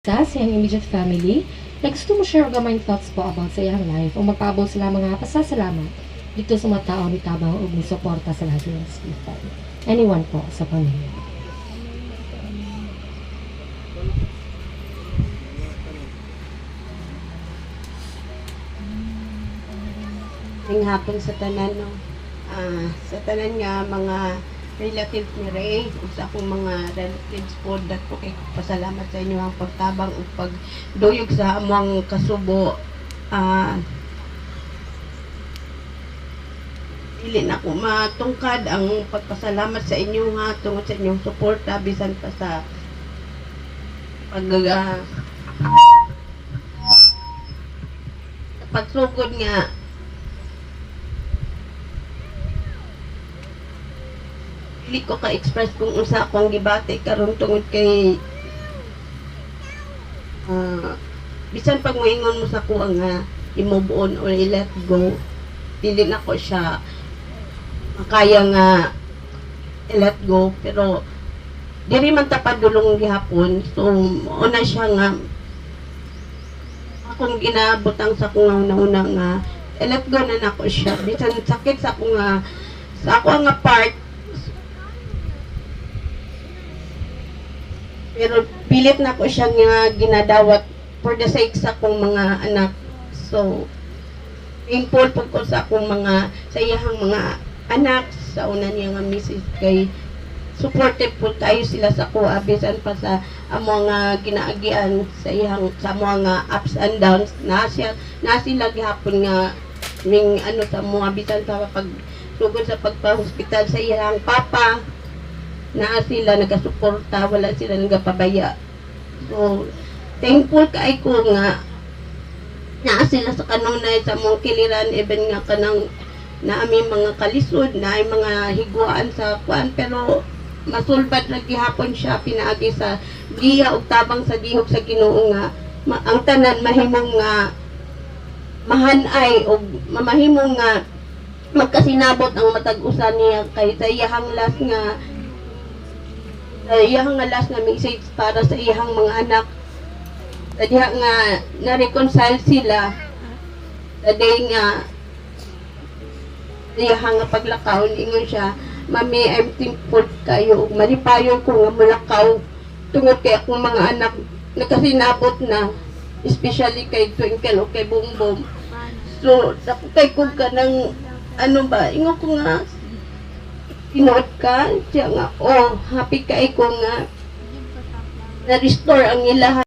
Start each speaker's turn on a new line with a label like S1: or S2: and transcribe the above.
S1: kumusta sa iyang immediate family? Like, gusto mo share gamay thoughts po about sa iyang life o magpaabot sila mga pasasalamat dito sa mga tao ni tabang o ni suporta sa lahat ng hospital. Anyone po sa pamilya.
S2: Ngayong hapon sa tanan, no? Sa tanan nga mga relatives ni Ray, sa akong mga relatives po, dako kay pasalamat sa inyo ang pagtabang o pagduyog sa among kasubo. Dili na ko matungkad ang pagpasalamat sa inyo nga tungod sa inyong suporta bisan pa sa pagsugod nga dili ko ka-express kung unsa akong gibati karon tungod kay bisan pag moingon mo sa kuha nga i-move on or i-let go, dili na ko siya makaya nga i-let go, pero diri man ta padulong gihapon. So una siya nga akong ginabutang sa kung una nga i-let go na nako siya bisan sakit sa ako nga part. Pero pilit na ko siya nga ginadawat for the sake sa akong mga anak. So, thankful po ko sa akong sa iyahang mga anak, sa una niya nga misis kay supportive po tayo sila sa kuha, bisan pa sa mga ginaagian sa iyahang, sa mga ups and downs, na sila gihapon nga ring sa mga bisan sa pagsugod sa pagpa-hospital sa iyahang papa, na sila nagasuporta, wala sila nagapabaya. So, thankful kay ko nga na sila sa kanunay sa mong kiliran, even nga kanang na aming mga kalisod, na ay mga higuan sa kuan, pero masulbad na gihapon siya pinaagi sa giya ug tabang sa dihog sa Ginoo nga ang tanan mahimong nga mahanay o mamahimong nga magkasinabot ang matag-usa niya kay sa iyahang last nga message para sa iyang mga anak. Diha nga na-reconcile sila. Day nga iyang nga paglakaw, ingon siya, Mami, I'm thankful kayo. Malipayon ko nga mulakaw. Tungod kay akong mga anak nakasinabot na, especially kay Twinkle o kay Bumbum. So, kay ko ka ng ingon ko nga tinuod ka, siya nga, happy kay ko nga na-restore ang ilahan.